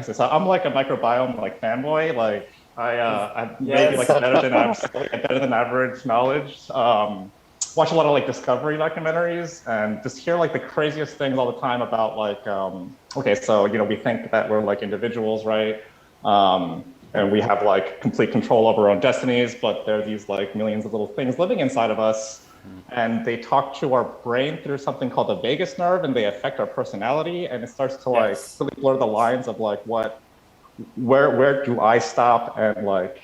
So I'm like a microbiome like fanboy. Like I maybe like Yes. better than average knowledge. Watch a lot of like discovery documentaries and just hear like the craziest things all the time about like okay, so we think that we're like individuals, right? And we have like complete control over our own destinies, but there are these like millions of little things living inside of us. And they talk to our brain through something called the vagus nerve, and they affect our personality. And it starts to like Yes. really blur the lines of like where do I stop and like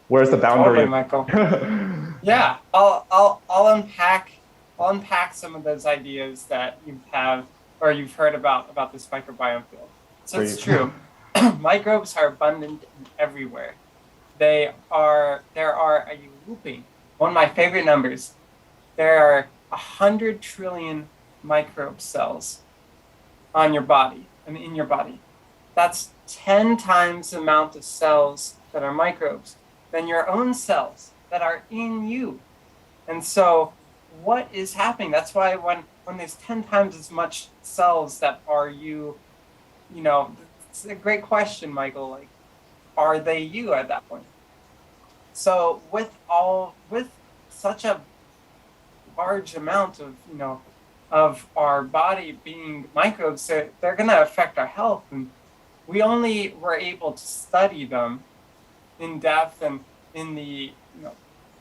where's the Totally, boundary? Michael. Yeah, I'll unpack some of those ideas that you've heard about this microbiome field. So it's Please. true. Microbes are abundant everywhere. There are a whooping, one of my favorite numbers. There are 100 trillion microbe cells on your body and in your body. That's 10 times the amount of cells that are microbes than your own cells that are in you. And so what is happening? That's why when there's 10 times as much cells that are you, it's a great question, Michael. Like, are they you at that point? So with such a large amount of, of our body being microbes, they're going to affect our health. And we only were able to study them in depth and in the,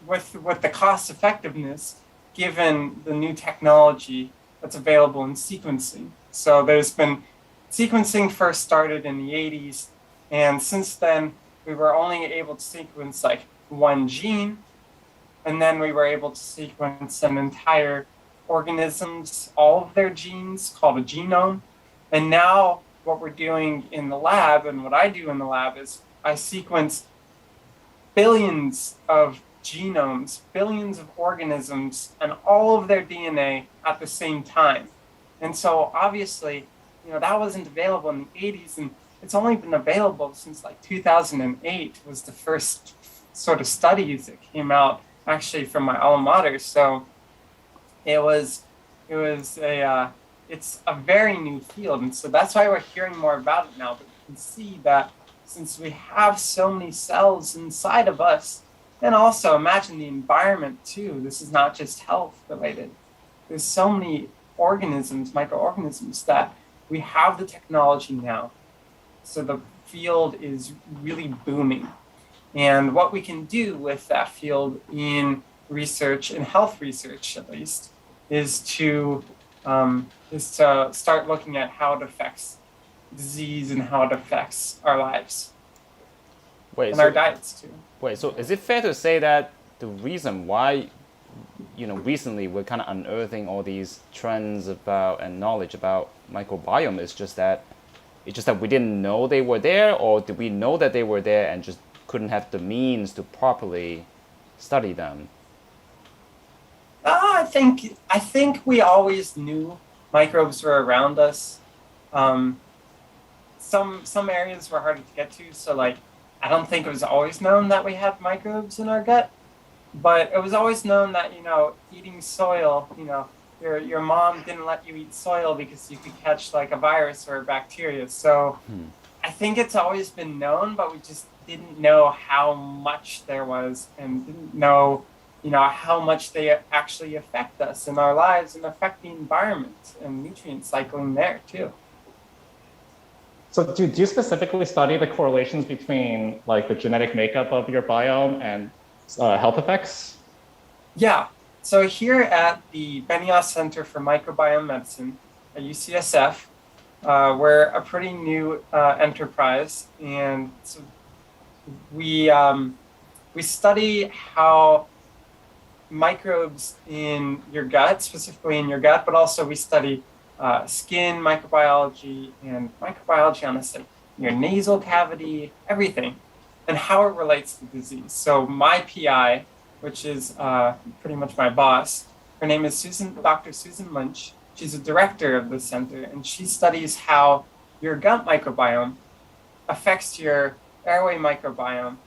with the cost effectiveness given the new technology that's available in sequencing. So there's been sequencing first started in the 80s, and since then we were only able to sequence like one gene, and then we were able to sequence an entire organisms, all of their genes, called a genome. And now what we're doing in the lab, and what I do in the lab, is I sequence billions of genomes, billions of organisms, and all of their DNA at the same time. And so obviously, that wasn't available in the 80s, and it's only been available since like 2008 was the first sort of studies that came out actually from my alma mater. So it was it was it's a very new field, and so that's why we're hearing more about it now. But you can see that since we have so many cells inside of us, and also imagine the environment too. This is not just health related. There's so many organisms, microorganisms, that we have the technology now. So the field is really booming. And what we can do with that field in research, in health research at least, is to start looking at how it affects disease and how it affects our lives Wait, and our so diets too. so is it fair to say that the reason why, recently we're kind of unearthing all these trends about and knowledge about microbiome is just that we didn't know they were there, or did we know that they were there and just couldn't have the means to properly study them? I think we always knew microbes were around us. Um, some areas were harder to get to, so like I don't think it was always known that we had microbes in our gut, but it was always known that eating soil, your mom didn't let you eat soil because you could catch like a virus or a bacteria. So I think it's always been known, but we just didn't know how much there was, and didn't know, how much they actually affect us in our lives and affect the environment and nutrient cycling there too. So do you specifically study the correlations between like the genetic makeup of your biome and health effects? Yeah. So here at the Benioff Center for Microbiome Medicine at UCSF, we're a pretty new enterprise, and so we study how microbes in your gut, specifically in your gut, but also we study skin microbiology and microbiology on this, like your nasal cavity, everything, and how it relates to disease. So my PI, which is pretty much my boss, her name is Dr. Susan Lynch. She's a director of the center, and she studies how your gut microbiome affects your airway microbiome,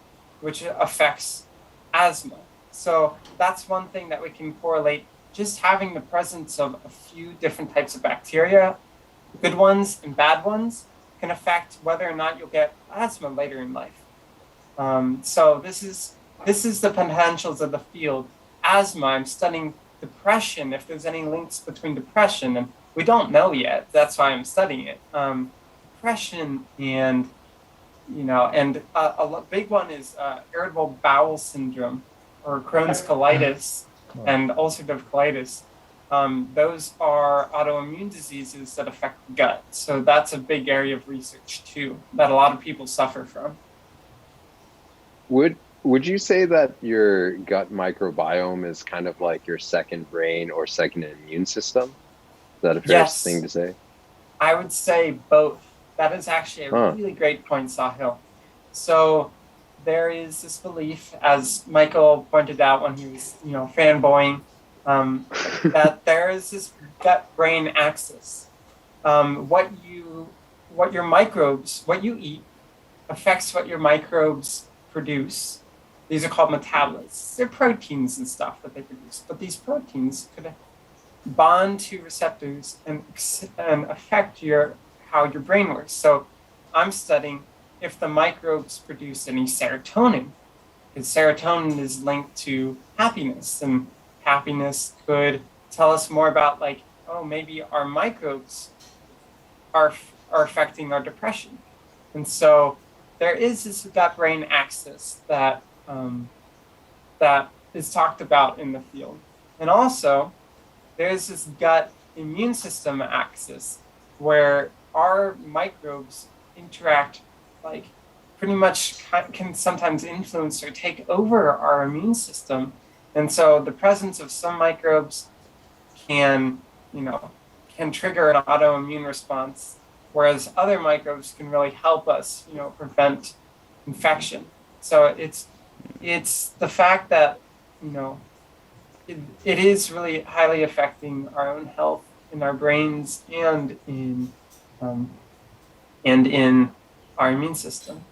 which affects asthma. So that's one thing that we can correlate, just having the presence of a few different types of bacteria, good ones and bad ones, can affect whether or not you'll get asthma later in life. So this is the potentials of the field. Asthma, I'm studying depression, if there's any links between depression, and we don't know yet. That's why I'm studying it. Depression and, a big one is irritable bowel syndrome or Crohn's colitis and ulcerative colitis. Those are autoimmune diseases that affect the gut. So that's a big area of research too, that a lot of people suffer from. Would you say that your gut microbiome is kind of like your second brain or second immune system? Is that a fair thing to say? I would say both. That is actually a really great point, Sahil. So there is this belief, as Michael pointed out when he was, fanboying, that there is this gut-brain axis. What you eat affects what your microbes produce. These are called metabolites. They're proteins and stuff that they produce, but these proteins could bond to receptors and affect how your brain works. So I'm studying if the microbes produce any serotonin, because serotonin is linked to happiness, and happiness could tell us more about maybe our microbes are affecting our depression. And so there is this gut-brain axis that is talked about in the field. And also, there's this gut immune system axis where our microbes interact, pretty much can sometimes influence or take over our immune system. And so the presence of some microbes can trigger an autoimmune response, whereas other microbes can really help us, prevent infection. So it's the fact that, it is really highly affecting our own health in our brains and in our immune system.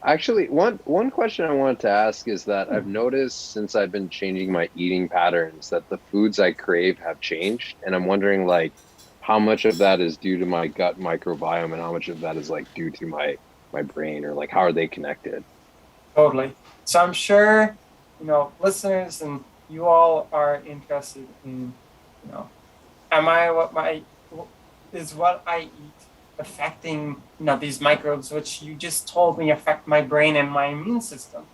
Actually, one question I wanted to ask is that I've noticed since I've been changing my eating patterns that the foods I crave have changed, and I'm wondering how much of that is due to my gut microbiome and how much of that is due to my brain, or how are they connected? Totally. So I'm sure, listeners and you all are interested in, is what I eat affecting, these microbes, which you just told me affect my brain and my immune system?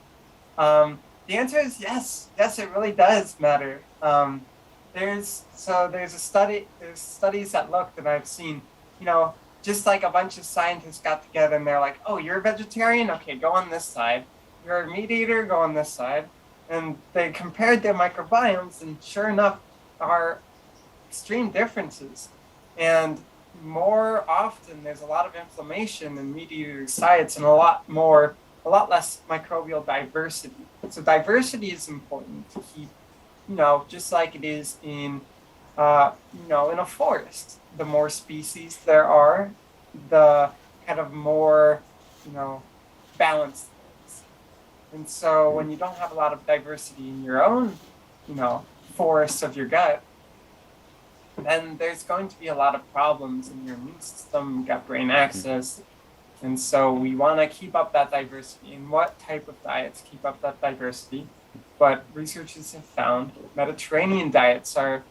The answer is yes. Yes, it really does matter. There's studies that looked, and I've seen, just like a bunch of scientists got together and they're like, oh, you're a vegetarian? Okay, go on this side. You're a meat eater? Go on this side. And they compared their microbiomes, and sure enough, are extreme differences. And more often, there's a lot of inflammation in meat eater diets and a lot less microbial diversity. So diversity is important to keep, just like it is in a forest. The more species there are, the kind of more, balanced things. And so when you don't have a lot of diversity in your own, forests of your gut, then there's going to be a lot of problems in your immune system, gut-brain axis. And so we want to keep up that diversity. And what type of diets keep up that diversity? But researchers have found Mediterranean diets are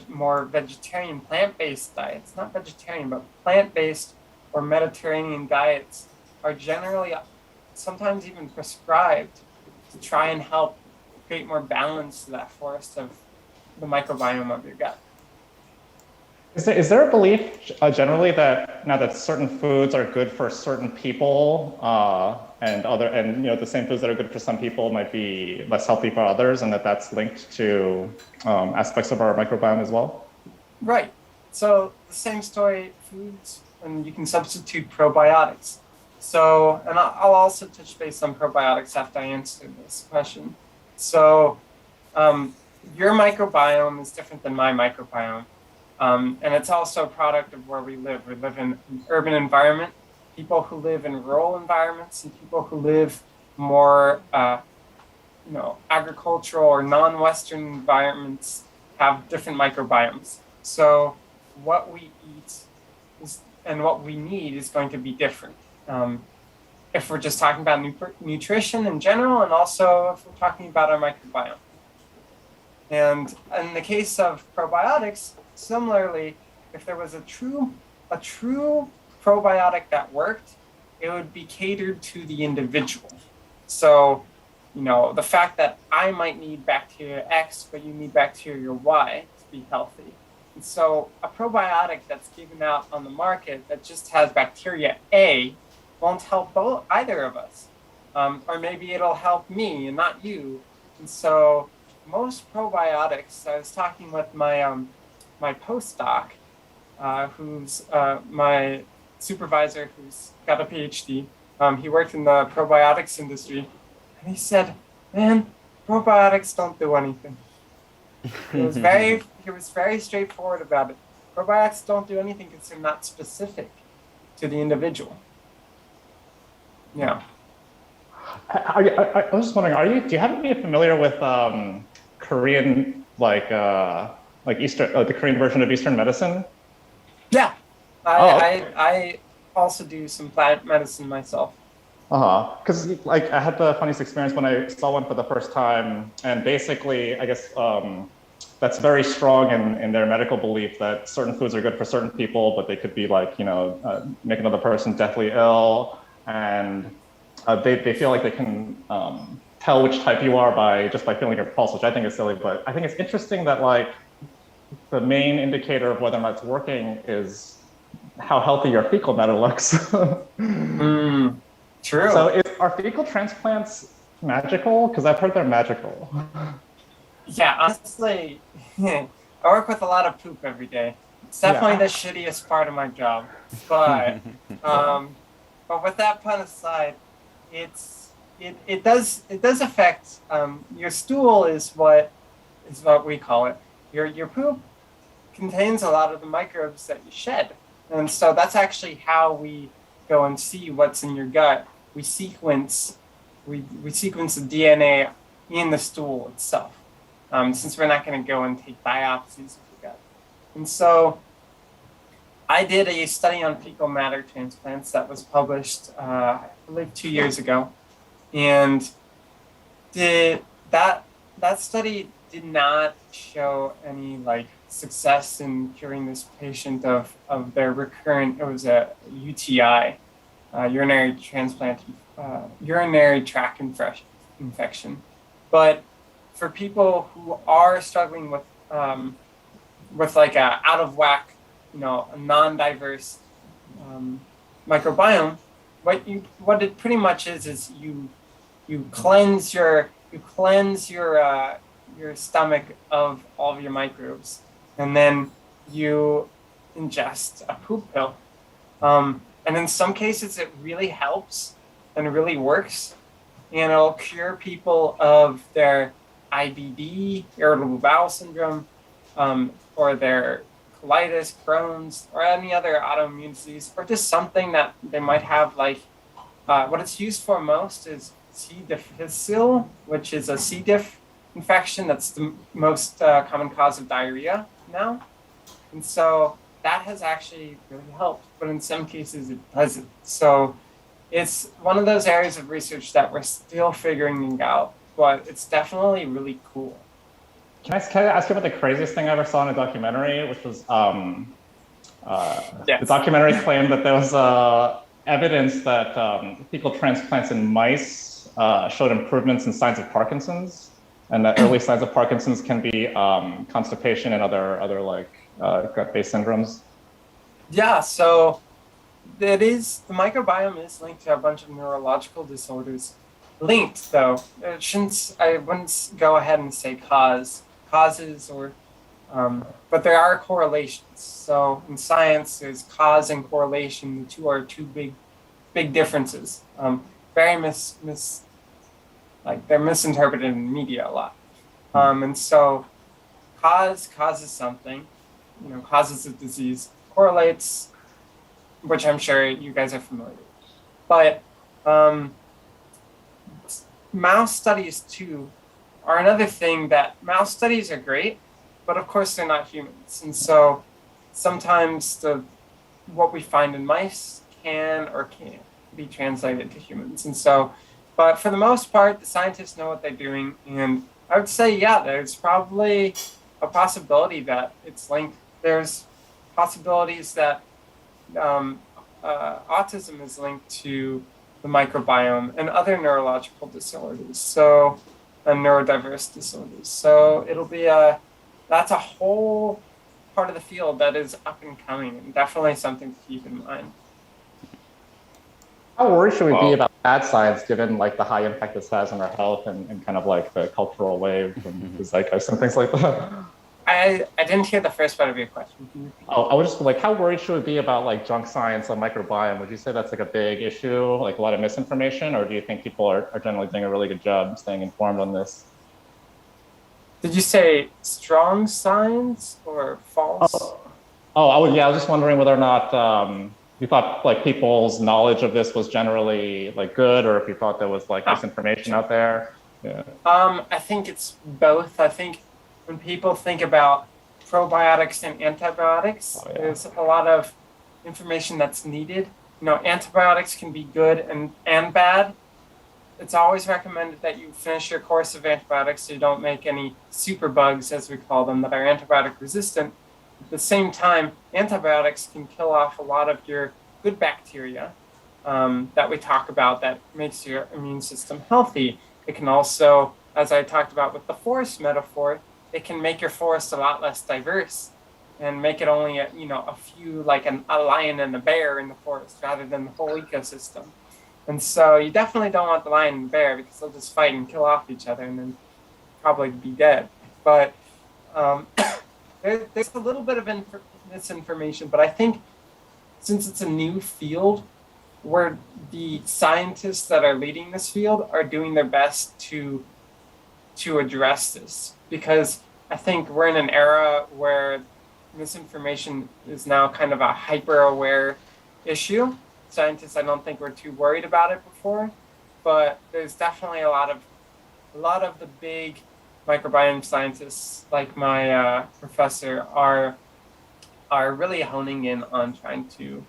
more vegetarian, plant-based diets, not vegetarian, but plant-based or Mediterranean diets are generally sometimes even prescribed to try and help create more balance to that forest of the microbiome of your gut. Is there a belief generally that certain foods are good for certain people, and the same foods that are good for some people might be less healthy for others, and that's linked to aspects of our microbiome as well? Right. So the same story, foods, and you can substitute probiotics. So, and I'll also touch base on probiotics after I answer this question. So your microbiome is different than my microbiome. And it's also a product of where we live. We live in an urban environment, people who live in rural environments, and people who live more, agricultural or non-Western environments have different microbiomes. So what we eat and what we need is going to be different. If we're just talking about nutrition in general, and also if we're talking about our microbiome. And in the case of probiotics, similarly, if there was a true probiotic that worked, it would be catered to the individual. So, the fact that I might need bacteria X, but you need bacteria Y to be healthy. And so a probiotic that's given out on the market that just has bacteria A won't help either of us. Or maybe it'll help me and not you. And so most probiotics, I was talking with my my postdoc, who's my supervisor, who's got a PhD. He worked in the probiotics industry, and he said, "Man, probiotics don't do anything." He was very straightforward about it. Probiotics don't do anything because they're not specific to the individual. Yeah. I was just wondering, do you happen to be familiar with Korean, like Eastern, the Korean version of Eastern medicine? Yeah. Okay. I also do some plant medicine myself. Because I had the funniest experience when I saw one for the first time, and basically, I guess that's very strong in their medical belief that certain foods are good for certain people, but they could be make another person deathly ill, and they feel like they can tell which type you are by feeling your pulse, which I think is silly, but I think it's interesting that the main indicator of whether or not it's working is how healthy your fecal matter looks. True. So are fecal transplants magical? Because I've heard they're magical. Yeah, honestly, I work with a lot of poop every day. It's definitely the shittiest part of my job. But with that pun aside, it does affect your stool is what we call it. Your poop contains a lot of the microbes that you shed. And so that's actually how we go and see what's in your gut. We sequence the DNA in the stool itself, since we're not going to go and take biopsies of the gut. And so I did a study on fecal matter transplants that was published, I believe, 2 years ago. And that study did not show any success in curing this patient of their recurrent, it was a UTI, urinary tract infection. But for people who are struggling with a out of whack, a non-diverse microbiome, what it pretty much is you cleanse your stomach of all of your microbes, and then you ingest a poop pill. And in some cases, it really helps and it really works, and it'll cure people of their IBD, irritable bowel syndrome, or their colitis, Crohn's, or any other autoimmune disease, or just something that they might have. What it's used for most is C. difficile, which is a C. diff infection. That's the most common cause of diarrhea now. And so that has actually really helped, but in some cases it doesn't. So it's one of those areas of research that we're still figuring out, but it's definitely really cool. Can I ask you about the craziest thing I ever saw in a documentary, which was Yes. The documentary claimed that there was evidence that fecal transplants in mice showed improvements in signs of Parkinson's, and that early signs of Parkinson's can be constipation and other gut-based syndromes. Yeah, so the microbiome is linked to a bunch of neurological disorders. Linked, though. I wouldn't go ahead and say causes, but there are correlations. So in science, there's cause and correlation. The two are two big differences. Very they're misinterpreted in media a lot. And so causes something, causes a disease, correlates, which I'm sure you guys are familiar with. But mouse studies too are another thing that mouse studies are great, but of course they're not humans. And so sometimes what we find in mice can or can't be translated to humans. And so, but for the most part, the scientists know what they're doing. And I would say, yeah, there's probably a possibility that it's linked. There's possibilities that autism is linked to the microbiome and other neurological disorders, so neurodiverse disorders. So it'll be that's a whole part of the field that is up and coming, and definitely something to keep in mind. How worried should we be about bad science, given like the high impact this has on our health and kind of like the cultural wave and the zeitgeist and things like that? I didn't hear the first part of your question. Oh, I was just like, how worried should we be about like junk science on microbiome? Would you say that's like a big issue, like a lot of misinformation, or do you think people are generally doing a really good job staying informed on this? Did you say strong science or false? I was just wondering whether or not you thought like people's knowledge of this was generally like good, or if you thought there was like misinformation out there. Yeah. I think it's both. I think when people think about probiotics and antibiotics, there's a lot of information that's needed. You know, antibiotics can be good and bad. It's always recommended that you finish your course of antibiotics so you don't make any superbugs, as we call them, that are antibiotic resistant. At the same time, antibiotics can kill off a lot of your good bacteria that we talk about that makes your immune system healthy. It can also, as I talked about with the forest metaphor, it can make your forest a lot less diverse and make it only a few, like a lion and a bear in the forest rather than the whole ecosystem. And so you definitely don't want the lion and the bear because they'll just fight and kill off each other and then probably be dead. But there's a little bit of misinformation, but I think since it's a new field where the scientists that are leading this field are doing their best to address this, because I think we're in an era where misinformation is now kind of a hyper-aware issue. Scientists, I don't think were too worried about it before, but there's definitely a lot of the big microbiome scientists, like my professor, are really honing in on trying to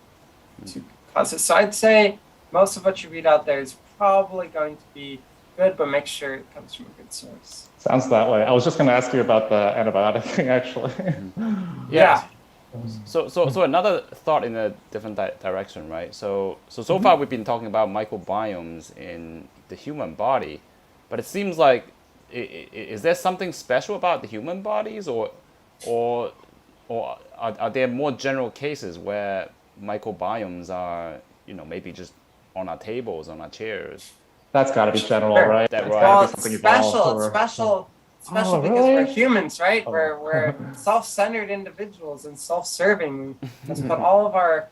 cause it. So I'd say most of what you read out there is probably going to be good, but make sure it comes from a good source. Sounds that way. I was just going to ask you about the antibiotic thing, actually. Yeah. So another thought in a different direction, right? So far we've been talking about microbiomes in the human body, but it seems like is there something special about the human bodies, or are there more general cases where microbiomes are maybe just on our tables, on our chairs? That's got to be general, Sure. right? Well, it's special because really? we're humans, right? We're self-centered individuals and self-serving. Let's put all of our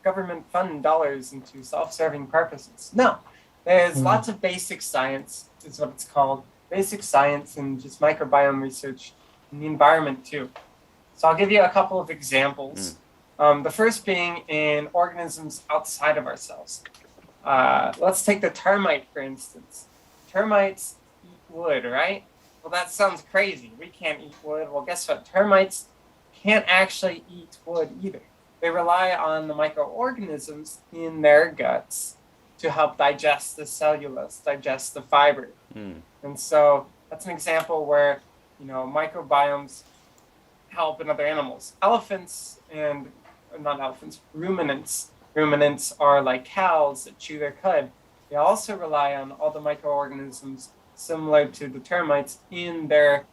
government fund dollars into self-serving purposes. No, there's lots of basic science, is what it's called. Basic science and just microbiome research in the environment too. So I'll give you a couple of examples. The first being in organisms outside of ourselves. Let's take the termite, for instance. Termites eat wood, right? Well, that sounds crazy. We can't eat wood. Well, guess what? Termites can't actually eat wood either. They rely on the microorganisms in their guts to help digest the cellulose, digest the fiber. And so that's an example where, microbiomes help in other animals. Ruminants. Ruminants are like cows that chew their cud. They also rely on all the microorganisms similar to the termites in their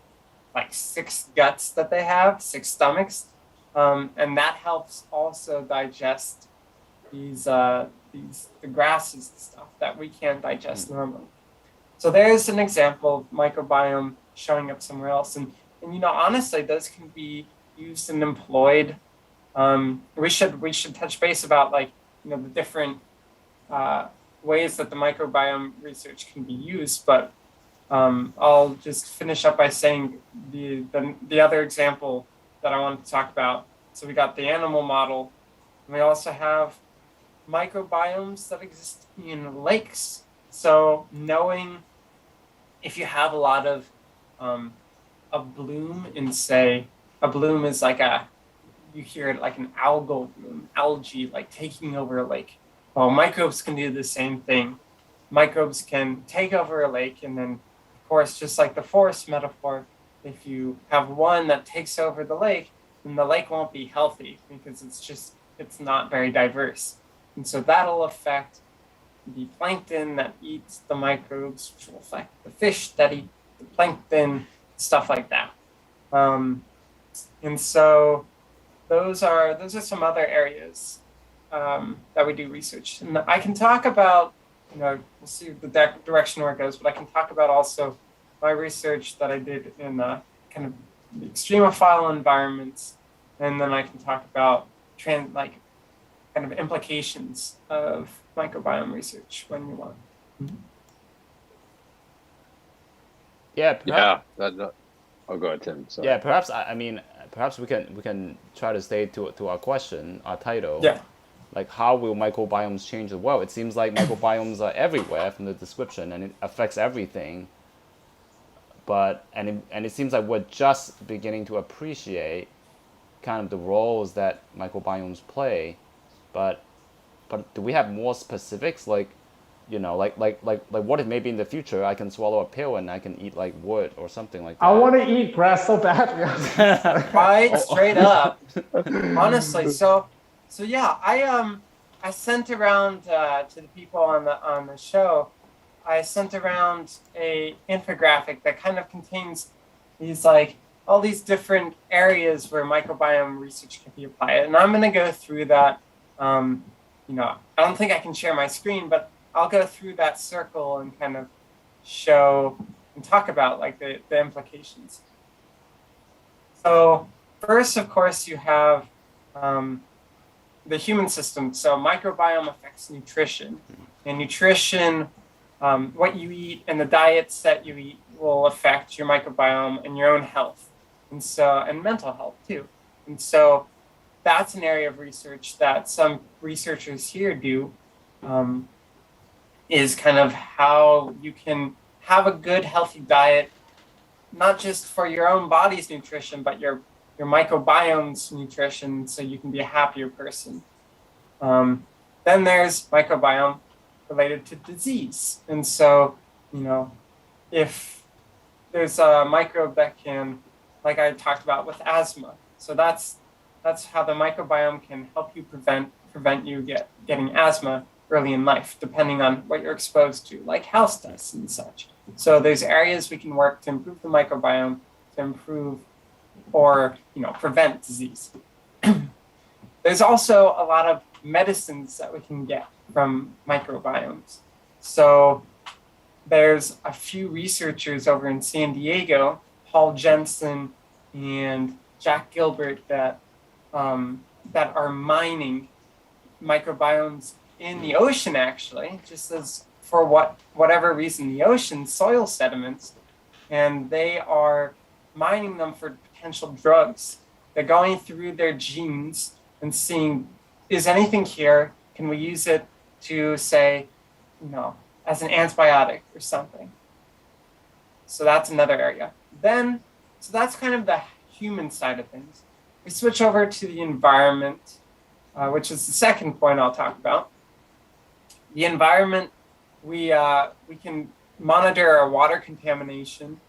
6 guts that they have, 6 stomachs, and that helps also digest the grasses and stuff that we can't digest normally. So there's an example of microbiome showing up somewhere else, and honestly, those can be used and employed. We should touch base about the different ways that the microbiome research can be used, but I'll just finish up by saying the other example that I wanted to talk about. So we got the animal model, and we also have microbiomes that exist in lakes. So knowing if you have a lot of a bloom in, say, a bloom is like you hear like an algal bloom, algae like taking over a lake. Well, microbes can do the same thing. Microbes can take over a lake, and then, of course, just like the forest metaphor, if you have one that takes over the lake, then the lake won't be healthy because it's not very diverse. And so that'll affect the plankton that eats the microbes, which will affect the fish that eat the plankton, stuff like that. And so those are some other areas that we do research. And I can talk about, we'll see the direction where it goes, but I can talk about also my research that I did in kind of the extremophile environments, and then I can talk about kind of implications of microbiome research when you want. Yeah. Perhaps, I'll go ahead, Tim. Sorry. Yeah. Perhaps perhaps we can try to stay to our question, our title. Yeah. Like, how will microbiomes change the world? It seems like microbiomes are everywhere from the description, and it affects everything. But it seems like we're just beginning to appreciate kind of the roles that microbiomes play. But do we have more specifics? Like, like what if maybe in the future I can swallow a pill and I can eat like wood or something like that? I want to eat grass so badly. Right, straight up. Honestly, so yeah, I sent around to the people on the show. I sent around a infographic that kind of contains these like all these different areas where microbiome research can be applied, and I'm going to go through that. I don't think I can share my screen, but I'll go through that circle and kind of show and talk about like the implications. So first, of course, you have the human system. So microbiome affects nutrition, and nutrition, what you eat and the diets that you eat will affect your microbiome and your own health, and mental health too. And so that's an area of research that some researchers here do, is kind of how you can have a good, healthy diet, not just for your own body's nutrition, but your microbiome's nutrition, so you can be a happier person. Then there's microbiome related to disease. And so, if there's a microbe that can, like I talked about with asthma, so that's how the microbiome can help you prevent you getting asthma early in life, depending on what you're exposed to, like house dust and such. So there's areas we can work to improve the microbiome, to improve or prevent disease. There's also a lot of medicines that we can get from microbiomes. So there's a few researchers over in San Diego, Paul Jensen and Jack Gilbert, that are mining microbiomes in the ocean, actually, just as for whatever reason, the ocean soil sediments, and they are mining them for potential drugs. They're going through their genes and seeing, is anything here? Can we use it to, say, as an antibiotic or something? So that's another area. So that's kind of the human side of things. We switch over to the environment, which is the second point I'll talk about. The environment, we can monitor our water contamination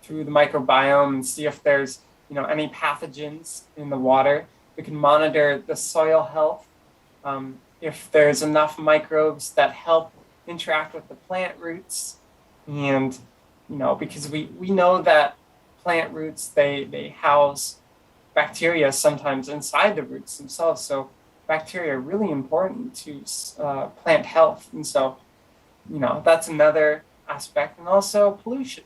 through the microbiome and see if there's any pathogens in the water. We can monitor the soil health, if there's enough microbes that help interact with the plant roots, and because we know that plant roots, they house bacteria sometimes inside the roots themselves. So bacteria are really important to plant health, and so that's another aspect. And also pollution.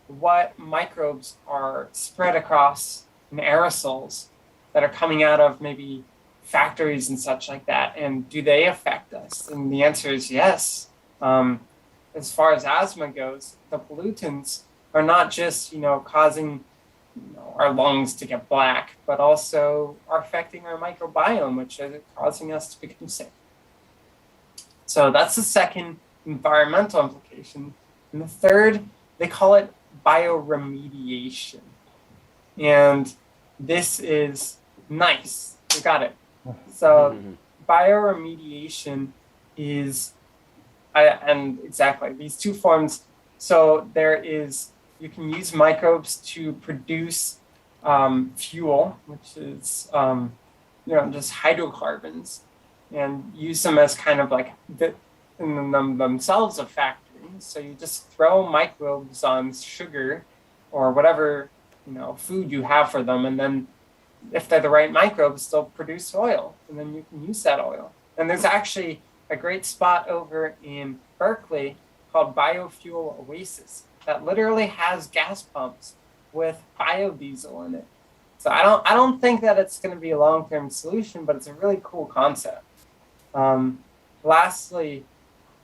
What microbes are spread across in aerosols that are coming out of maybe factories and such like that, and do they affect us? And the answer is yes. As far as asthma goes, the pollutants are not just causing our lungs to get black, but also are affecting our microbiome, which is causing us to become sick. So that's the second environmental implication. And the third, they call it bioremediation. And this is nice. You got it. So bioremediation is, and exactly these two forms. So you can use microbes to produce fuel, which is just hydrocarbons, and use them as kind of like in themselves a factory. So you just throw microbes on sugar or whatever food you have for them, and then if they're the right microbes, they'll produce oil, and then you can use that oil. And there's actually a great spot over in Berkeley called Biofuel Oasis that literally has gas pumps with biodiesel in it. So I don't think that it's going to be a long-term solution, but it's a really cool concept. Lastly,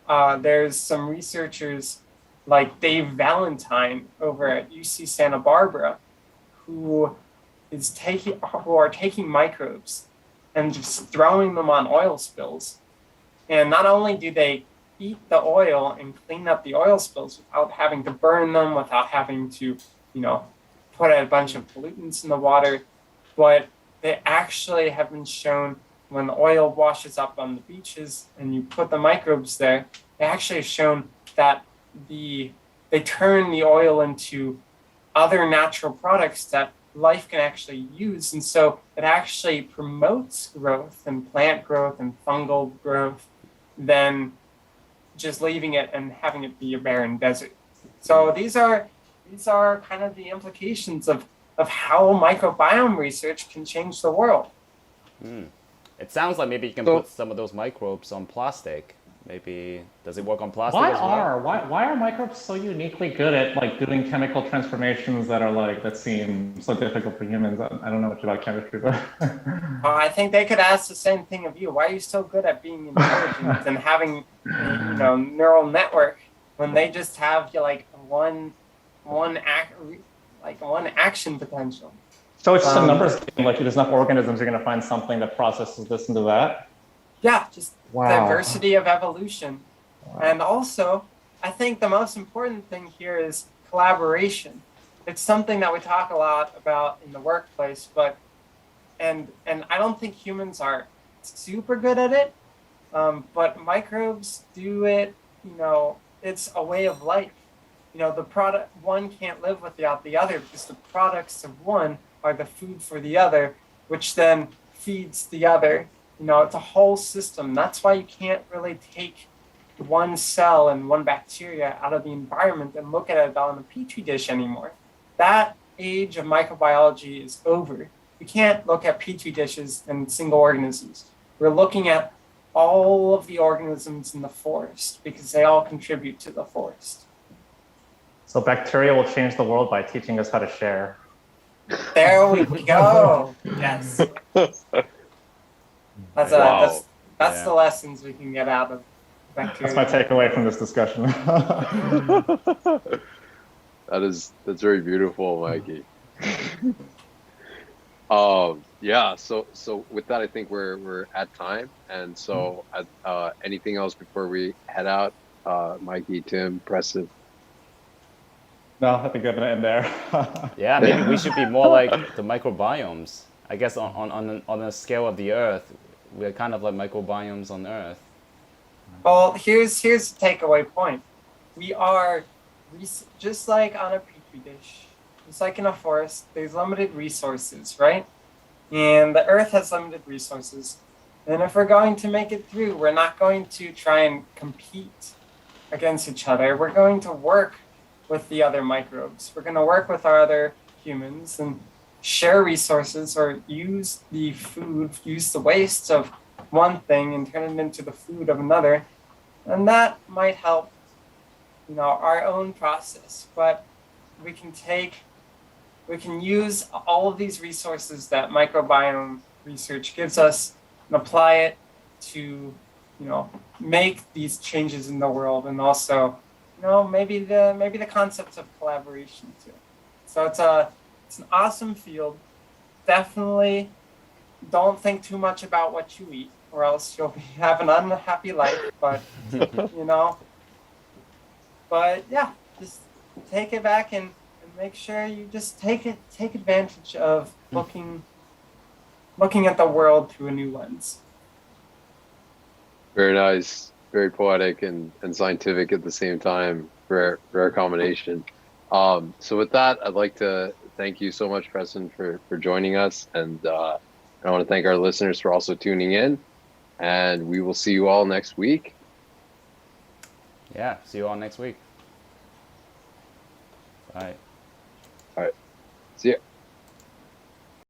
there's some researchers like Dave Valentine over at UC Santa Barbara who are taking microbes and just throwing them on oil spills. And not only do they eat the oil and clean up the oil spills without having to burn them, without having to, put a bunch of pollutants in the water, but they actually have been shown when the oil washes up on the beaches and you put the microbes there, they actually have shown that they turn the oil into other natural products that life can actually use. And so it actually promotes growth and plant growth and fungal growth than just leaving it and having it be a barren desert. So these are kind of the implications of how microbiome research can change the world. It sounds like maybe you can put some of those microbes on plastic. Maybe, does it work on plastic as well? Why are microbes so uniquely good at like doing chemical transformations that seem so difficult for humans? I don't know much about chemistry, but I think they could ask the same thing of you. Why are you so good at being intelligent and having neural network when they just have one action potential? So it's just a numbers game. Like there's enough organisms, you're going to find something that processes this into that. Yeah, just diversity of evolution. Wow. And also, I think the most important thing here is collaboration. It's something that we talk a lot about in the workplace, and I don't think humans are super good at it, but microbes do it. It's a way of life. The product, one can't live without the other because the products of one are the food for the other, which then feeds the other. It's a whole system. That's why you can't really take one cell and one bacteria out of the environment and look at it on a petri dish anymore. That age of microbiology is over. We can't look at petri dishes and single organisms. We're looking at all of the organisms in the forest because they all contribute to the forest. So bacteria will change the world by teaching us how to share. There we go. Yes. That's the lessons we can get out of bacteria. That's my takeaway from this discussion. That's very beautiful, Mikey. Yeah. So with that, I think we're at time. And so, anything else before we head out, Mikey, Tim, Preston? No, I think we're gonna end there. Yeah, maybe we should be more like the microbiomes. I guess on a scale of the Earth, we're kind of like microbiomes on Earth. Well, here's the takeaway point. We are just like on a petri dish, just like in a forest. There's limited resources, right? And the Earth has limited resources. And if we're going to make it through, we're not going to try and compete against each other. We're going to work with the other microbes. We're going to work with our other humans and share resources, or use the waste of one thing and turn it into the food of another. And that might help, our own process. But we can use all of these resources that microbiome research gives us and apply it to, make these changes in the world, and also, maybe the concepts of collaboration too. So it's an awesome field. Definitely don't think too much about what you eat, or else you'll have an unhappy life. But but yeah, just take it back and make sure you just take advantage of looking at the world through a new lens. Very nice, very poetic and scientific at the same time. Rare combination. So with that, I'd like to thank you so much, Preston, for joining us, and I want to thank our listeners for also tuning in. And we will see you all next week. Yeah, see you all next week. Bye. All right, see ya.